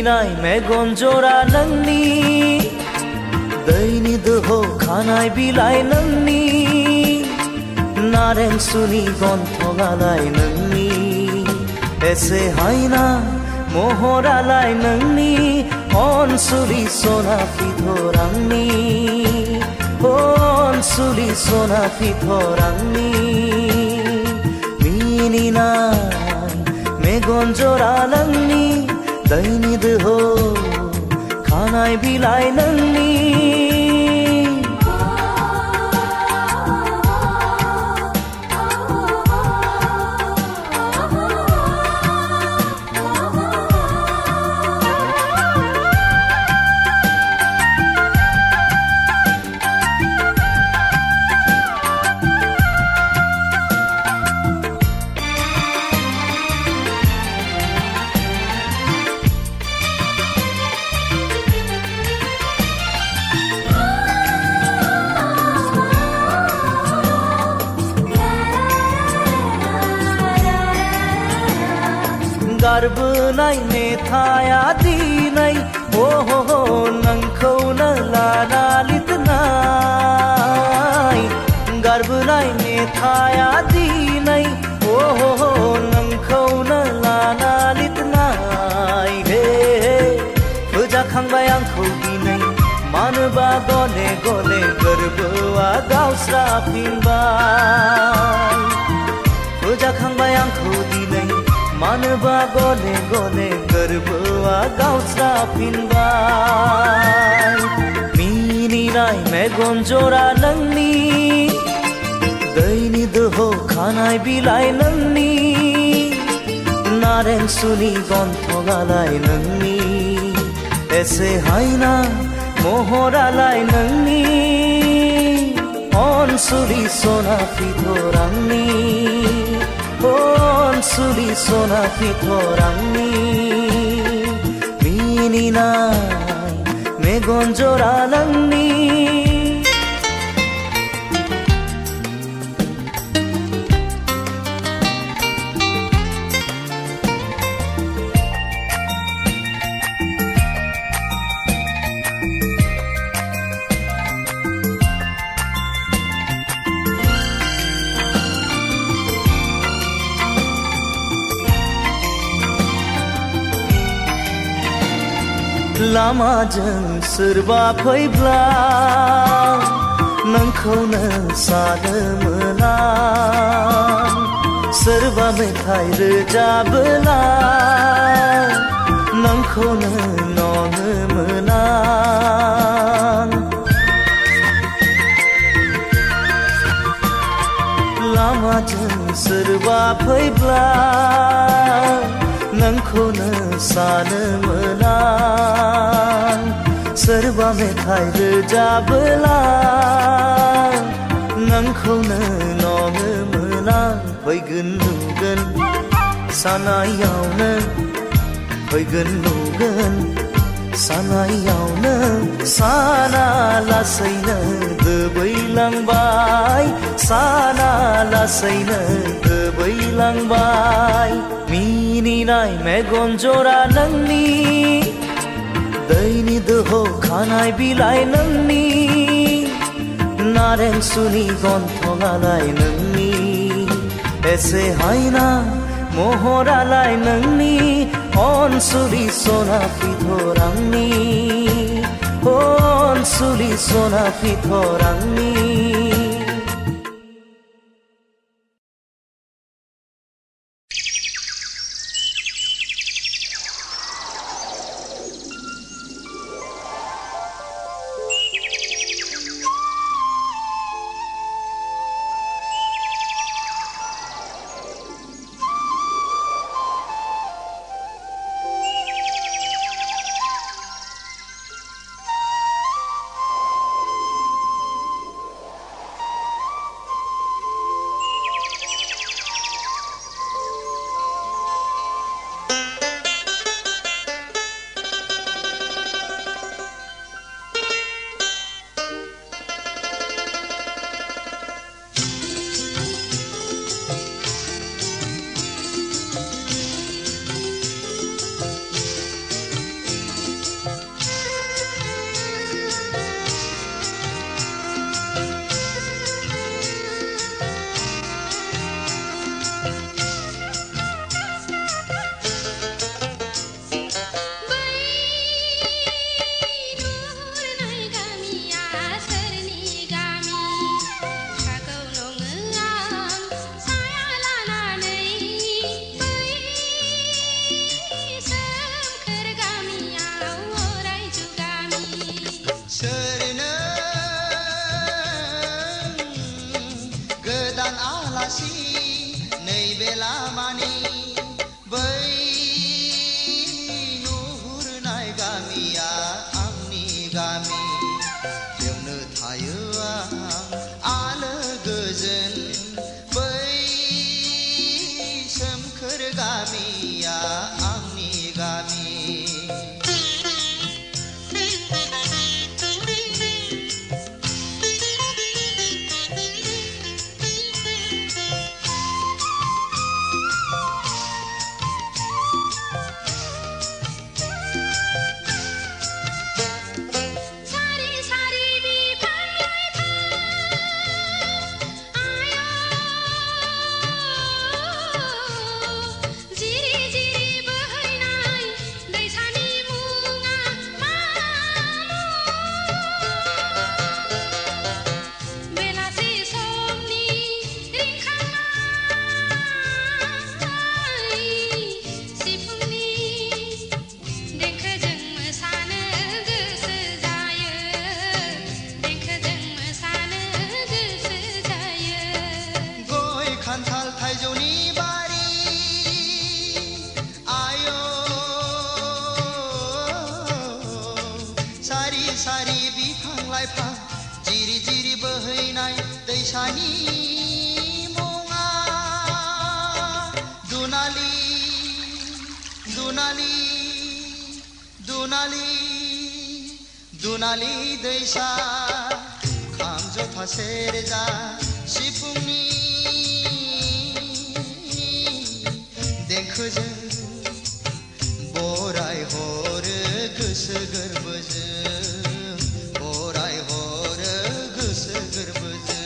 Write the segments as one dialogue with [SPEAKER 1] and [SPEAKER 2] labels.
[SPEAKER 1] मिनिनाय मेगन जरा नोंनि दैनि दोहौ खानाय बिलाइ नोंनि नारें सुनि गन्थङालाय नोंनि एसे हायना महरालाय नोंनि अनसुलि सना फिथर आंनि अनसुलि सना फिथर आंनि मिनिनाय मेगन जरा नोंनि दैनि दोहौ खानाय बिलाइ नोंनि गारबोनाय मेथाया दिनै नोंखौनो लाना लिरनाय गारबोनाय मेथाया दिनै नोंखौनो लाना लिरनाय हे फोजाखांबाय आंखौ दिनै मानोबा गले गले गोरबोआ गावस्राफिनबाय फोजाखांबाय आंखौ दिनै मानोबा गले गले गोरबोआ गावस्राफिनबाय मिनिनाय मेगन जरा नोंनि दैनि दोहौ खानाय बिलाइ नोंनि नारें सुनि गन्थङालाय नोंनि एसे हायना महरालाय नोंनि अनसुलि सना फिथर आंनि अनसुलि सना फिथर आंनि मिनिनाय मेगन जरा नोंनि लामाजों सोरबा फैब्ला नोंखौनो सानो मोना सोरबा मेथाइ रोजाबोला नोंखौनो ननो मोना लामाजों सोरबा फैब्ला नोंखौनो सानो मोना सोरबा मेथाइ रोजाबोला नोंखौनो ननो मोना फैगोन नुगोन सानायावनो फैगोन नुगोन सानायावनो साना लासैनो दोबैलांबाय साना लासैनो दोबैलांबाय मिनिनाय मेगन जरा नोंनि दैनि दोहौ खानाय बिलाइ नोंनि नारें सुनि गन्थङालाय नोंनि एसे हायना महरालाय नोंनि अनसुलि सना फिथर आंनि अनसुलि सना फिथर आंनि
[SPEAKER 2] गोदान आलासि नैबे लामानि बै नुहुरनाय गामिया आंनि गामि बेवनो थायो आं आलो गोजोन बै सोमखोर गामिया आंनि गामि दुनाली दैसा खाम जथा सेरजा सिफुंनि देंखोजों बराय हरो गोसो गोरबोजों बराय हरो गोसो गोरबोजों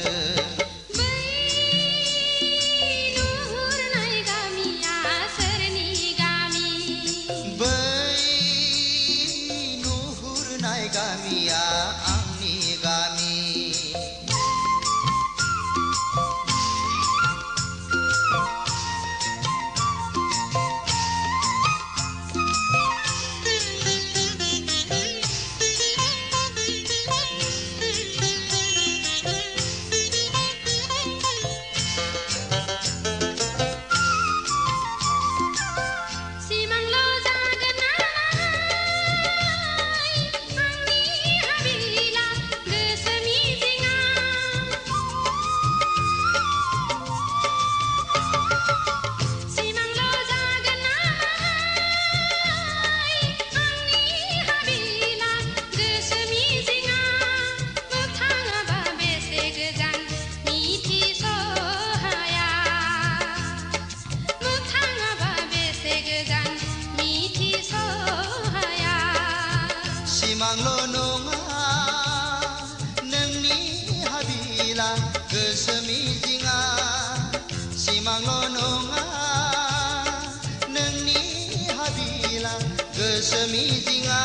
[SPEAKER 2] गामिया आंनि गामि मिजिङा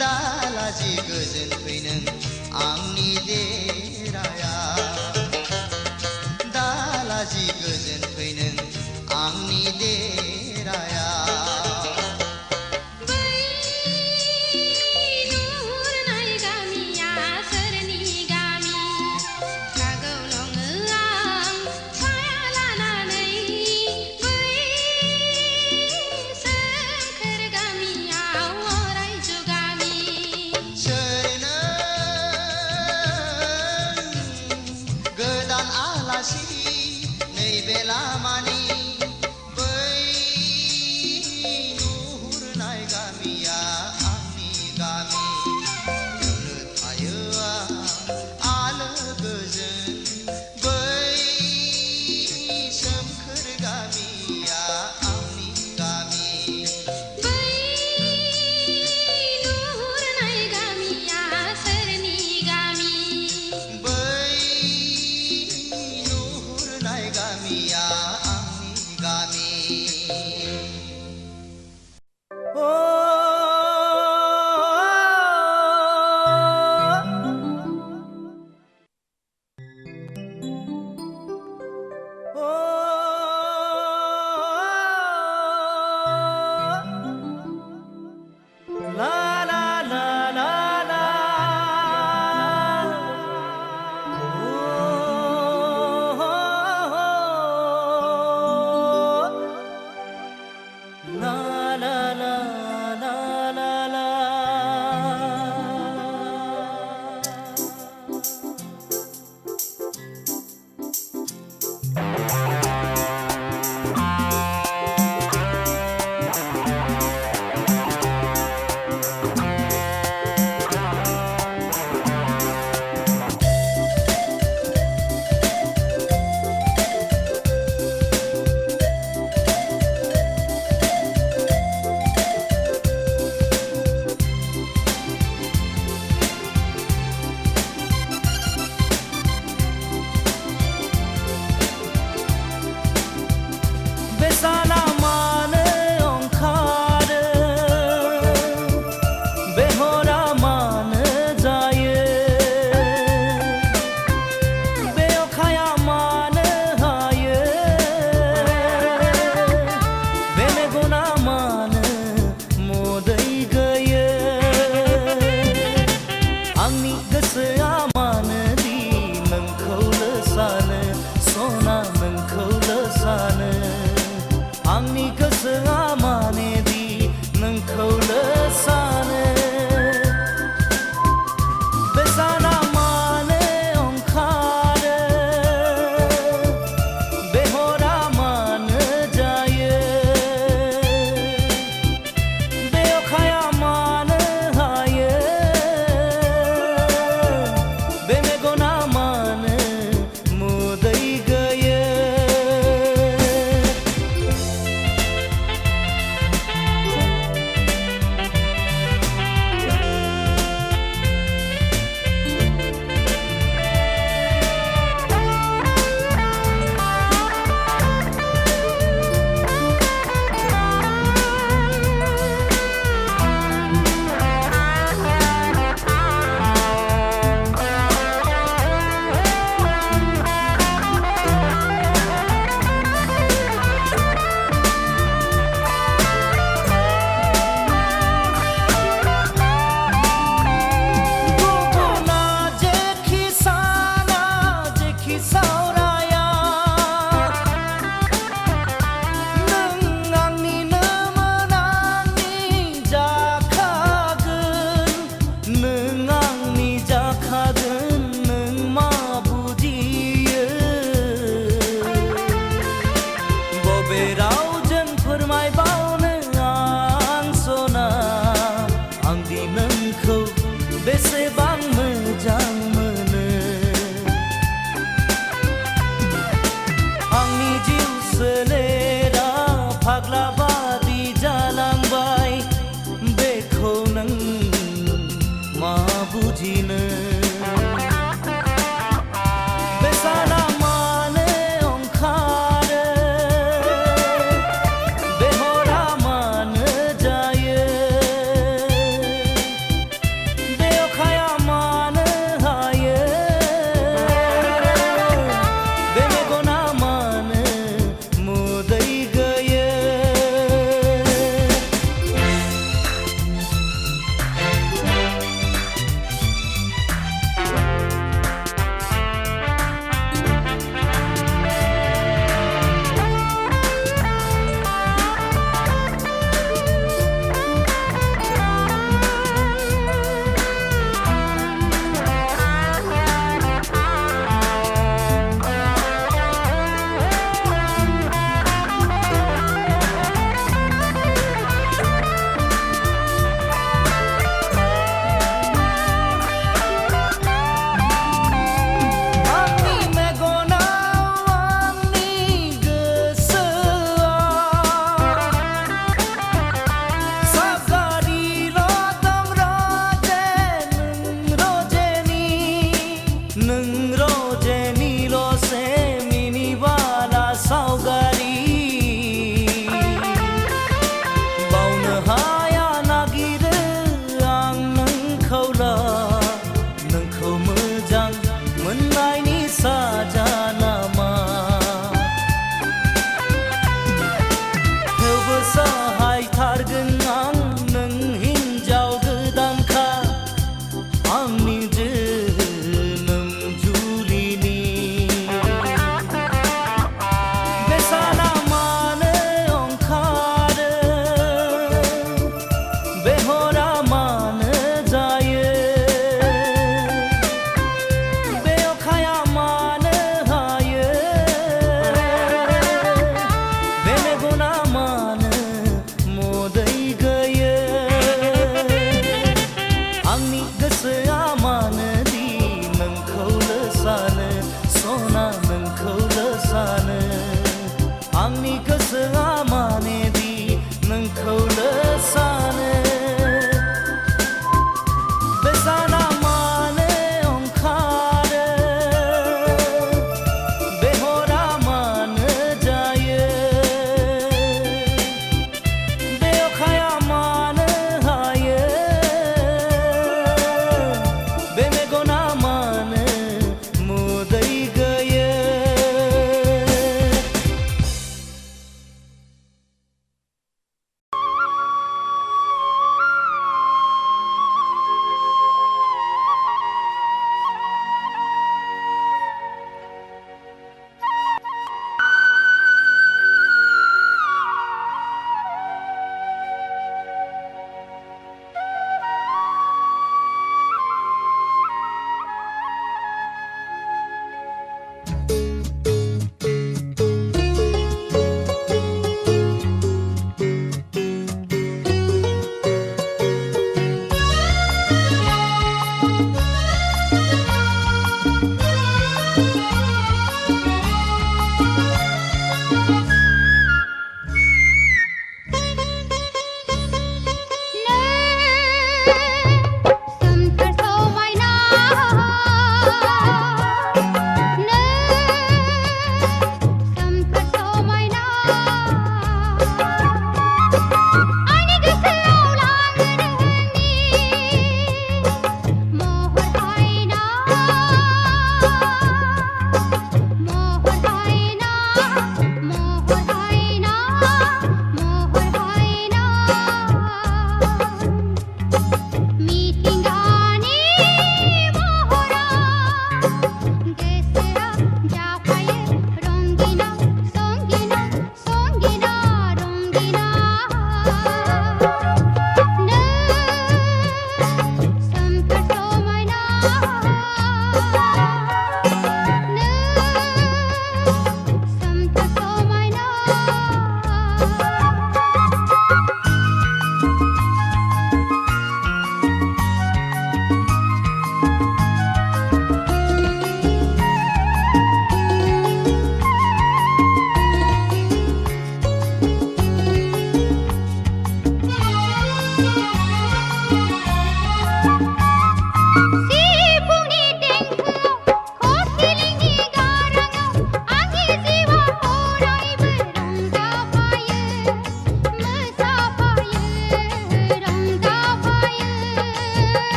[SPEAKER 2] दालाजि गोजोन फैनों आंनि देराया दालाजि गोजोन फैनों आंनि देराया नैबे लामानि बै नुहुरनाय गामिया आंनि गामि बेवनो थायो आलो गोजोन बै सोमखोर गामिया आंनि गामि
[SPEAKER 3] बै नुहुरनाय गामिया सोरनि गामि
[SPEAKER 2] गामिया आंनि गामि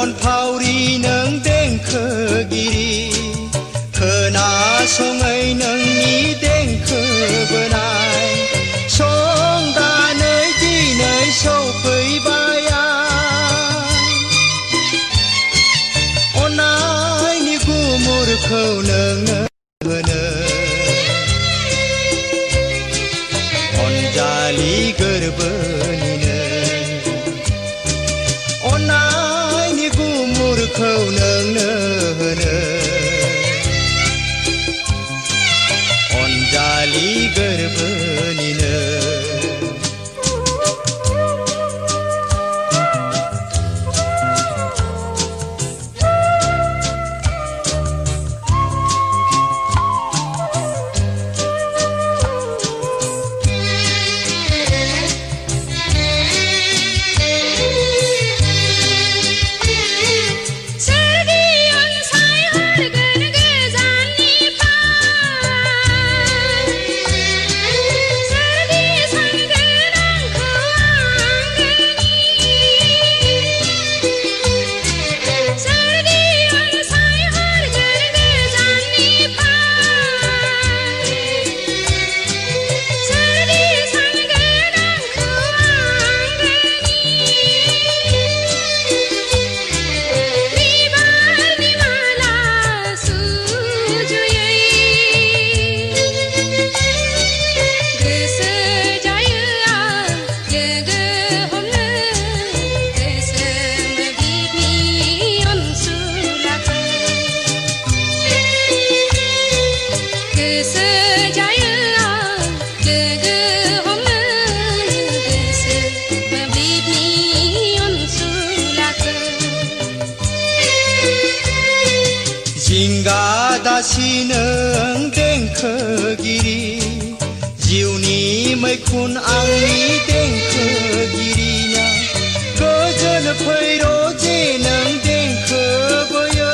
[SPEAKER 2] अनफावरि नों देंखोगिरि खोनासङै नोंनि देंखो बोनाय संदानै दिनै सौफैबाय अननायनि गुमुरखौ नोंनो होनो अनजालि गोरबोनिनो अननायनि गुमुरखौ नोंनो होनो अनजालि गोरबोनिनो जिंगा दासि नों देंखोगिरि जिउनि मैखुन आंनि देंखोगिरिना गोजोन फैर' जे नों देंखो बोयो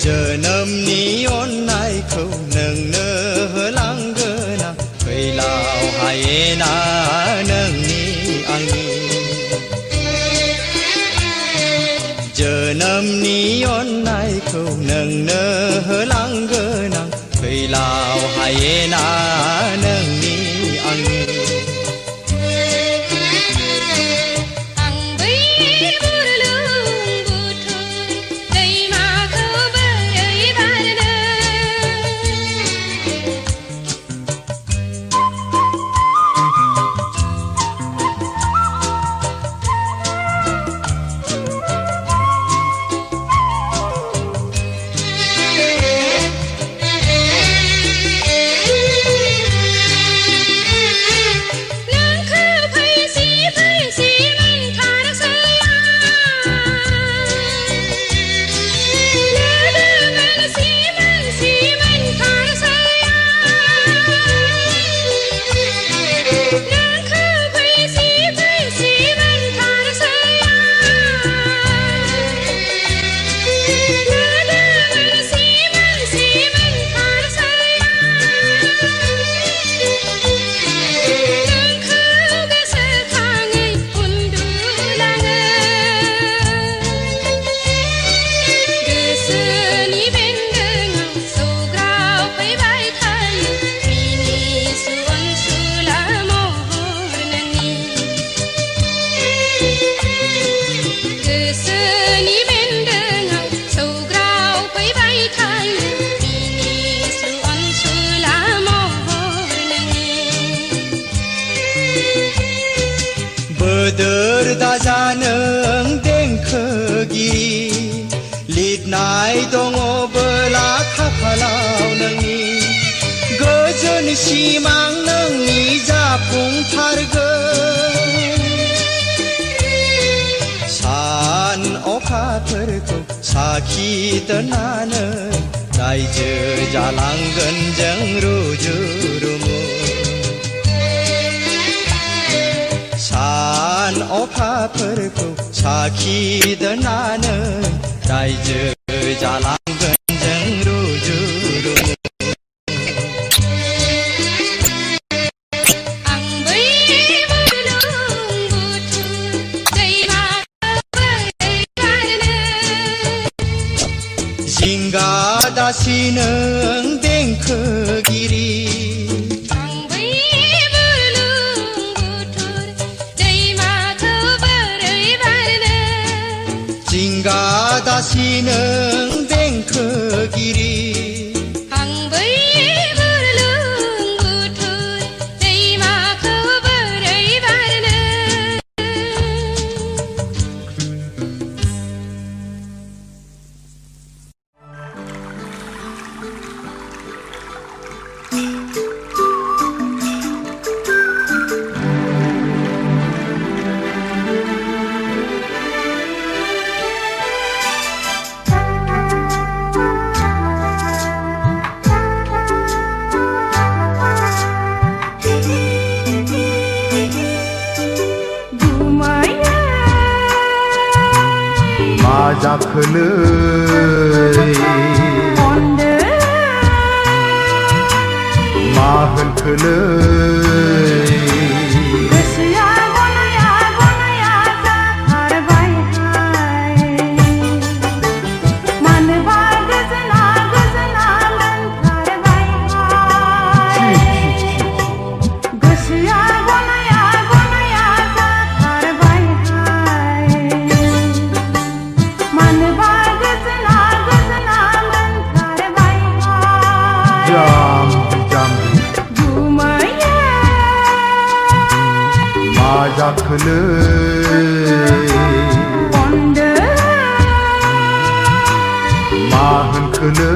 [SPEAKER 2] जोनोमनि अननायखौ नोंनो होलांगोन आं फैलाव हायेना नोंनि आंनि जोनोमनि अननायखौ नोंनो होलांगोन आं फैलाव हायेना नोंनि आंनि
[SPEAKER 3] आं बै बुरलुंबुथुर दैमाखौ बोरै बारनो
[SPEAKER 2] बोदोर दाजा नों देंखोगिरि लिरनाय दङबोला खाफालाव नोंनि गोजोन सिमां नोंनि जाफुंथारगोन सान अखाफोरखौ साखि दोननानै रायजो जालांगोन जों रुजु रुमु सान अखाफोरखौ साखि दोननानै रायजो जालांगोन जों रुजु रुमु
[SPEAKER 3] आं बै बुरलुंबुथुर दै
[SPEAKER 2] जिंगा दासि नों देंखोगिरि
[SPEAKER 3] आं बै बुरलुंबुथुर दैमाखौ बोरै बारनो
[SPEAKER 2] जिंगा दासि नों देंखोगिरि
[SPEAKER 3] आं बै बुरलुंबुथुर दैमाखौ बोरै बारनो
[SPEAKER 4] मा जाखोलै मा होनखोलै
[SPEAKER 5] गोसोआ गनाया गनाया जाथारबायहाय मानोबा गोजोना गोजोना मोनथारबायहाय गोसोआ गनाया गनाया जाथारबायहाय मानोबा गोजोना गोजोना मोनथारबायहाय
[SPEAKER 4] जाम्बि जाम्बि
[SPEAKER 5] गुमाया
[SPEAKER 4] मा जाखोलै
[SPEAKER 5] खनदो
[SPEAKER 4] मा होनखोलै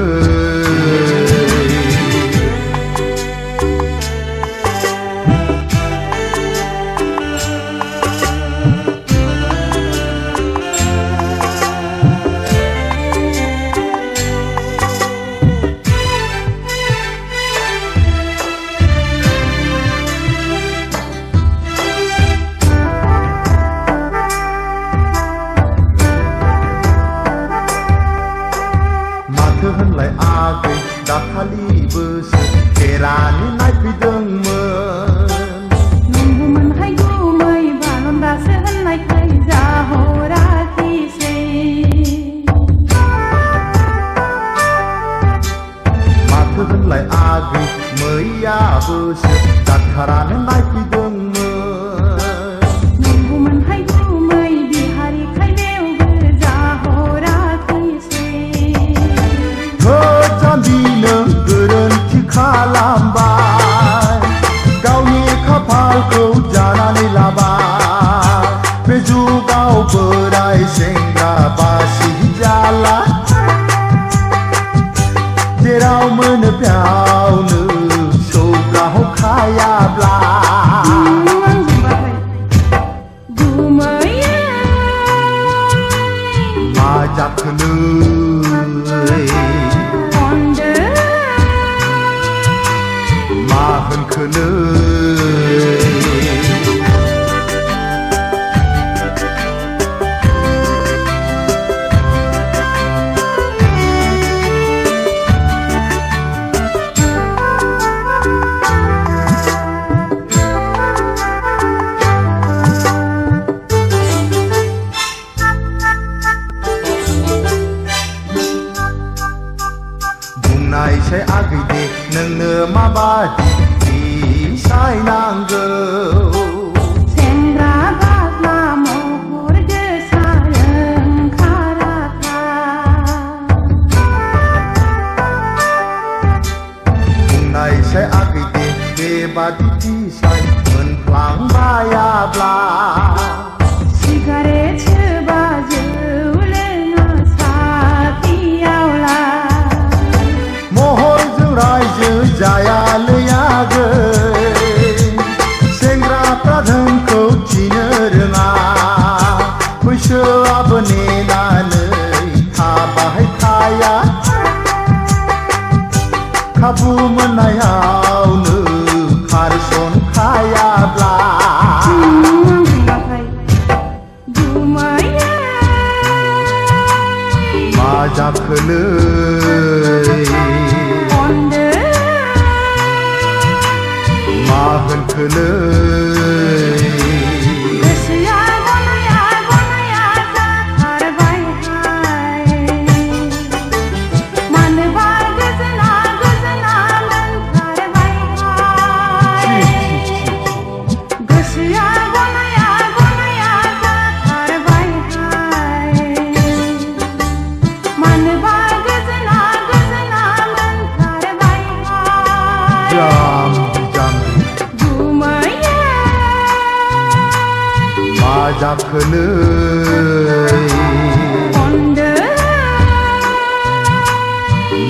[SPEAKER 4] माथो होनलाय आगै दाखालिबोसो खेरानि नायफैदोंमोन
[SPEAKER 5] नंगौमोनहाय गुमै बालन्दासो होननायखाय जाहराखिसै
[SPEAKER 4] माथो होनलाय आगै मैयाबोसो डाक्टारानो नायफैदोंमोन
[SPEAKER 5] नंगौमोनहाय गुमै बिहारिखाय बेवबो जाहराखिसै
[SPEAKER 4] जाम्बि नों गोरोन्थि खालामबाय गावनि खाफालखौ जानानै लाबाय बे जुगाव बोराय सेंग्रा बासि जाला जेराव मोनो बेयावनो सौग्राव खायाब्ला
[SPEAKER 5] गुमैया
[SPEAKER 4] मा जाखोलै
[SPEAKER 5] खनदो
[SPEAKER 4] मा होनखोलै बुंनायसै आगै दे नोंनो माबादि सायनांगौ
[SPEAKER 5] सेंग्रा बाख्ला महर गोसा ओंखाराखा
[SPEAKER 4] बुंनायसै आगै दे बेबादि साय मोनफ्लांबायाब्ला
[SPEAKER 5] सिगारेट सोबा जौ लोङा साथियावला
[SPEAKER 4] महरजों रायजो जायालै आगै सेंग्राफ्रा धोनखौ थिनो रोङा बैसोआबो नेनानै थाबाय थाया खाबु मोननायावनो खारसनखायाब्ला
[SPEAKER 5] गुमैया
[SPEAKER 4] मा जाखोलै
[SPEAKER 5] खनदो
[SPEAKER 4] मा होनखोलै
[SPEAKER 5] गोसोआ गनाया गनाया जाथारबायहाय
[SPEAKER 4] होनखोलै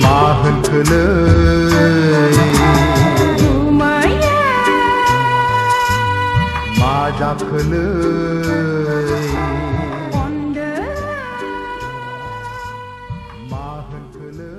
[SPEAKER 4] मा होनखोलै मा जाखोलै मा होनखोलै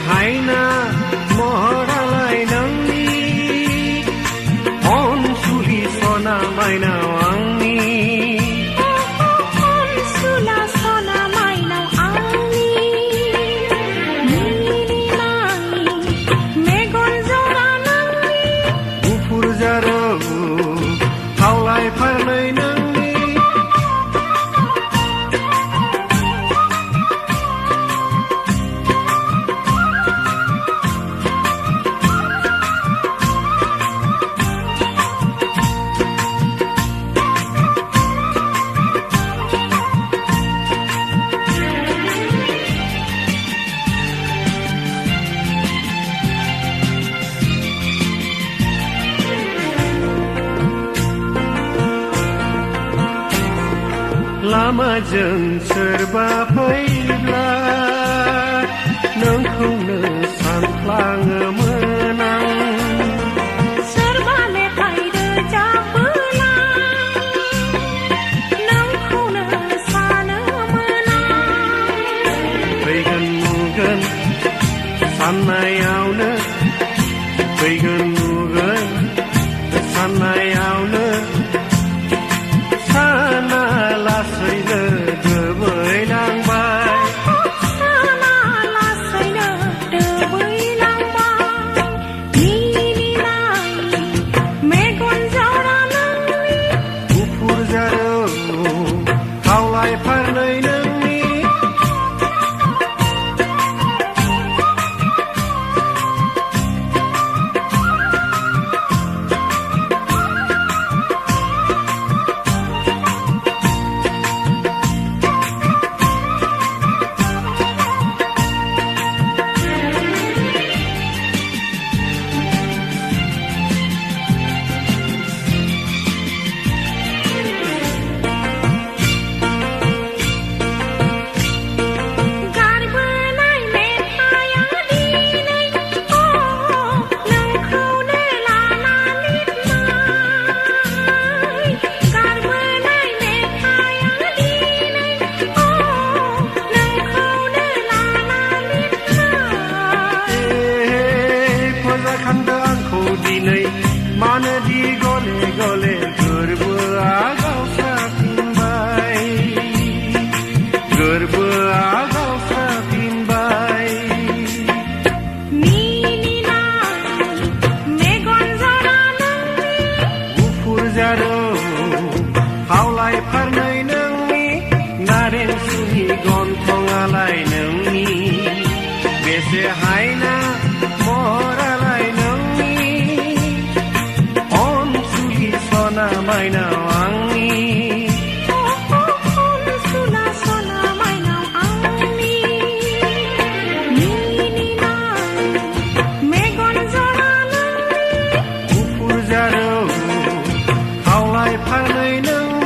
[SPEAKER 6] हायना महरालाय नोंनि अनसुलि सना माइनाव आंनि
[SPEAKER 3] अनसुला सना माइनाव आंनि नीलिमानि मेगन जरा नोंनि
[SPEAKER 6] गुफुर जारौ खावलाय फारनै नोंनि लामाजों सोरबा फैब्ला नोंखौनो सानफ्लाङोमोन आं
[SPEAKER 3] सोरबा मेथाइ रोजाबोला नोंखौनो सानोमोन आं
[SPEAKER 6] फैगोन नुगोन साननायावनो फैगोन नुगोन साननायावनो साना लासैनो दोबैलांबाय
[SPEAKER 3] साना लासैनो दोबैलांबाय नीलिमानि मेगन जरा नोंनि
[SPEAKER 6] गुफुर जारौ खावलाय फारनै नोंनि मानोदि गले गले गोरबोआ गावस्राफिनबाय गोरबोआ गावस्राफिनबाय
[SPEAKER 3] नीलिमानि मेगन जरा नोंनि
[SPEAKER 6] गुफुर जारौ खावलाय फारनै नोंनि नारें सुनि गन्थङालाय नोंनि बेसे हायना महरालाय नोंनि अनसुलि सना माइनाव आंनि
[SPEAKER 3] अनसुला सना माइनाव आंनि नीलिमानि मेगन जरा नोंनि
[SPEAKER 6] फारनै नोंनि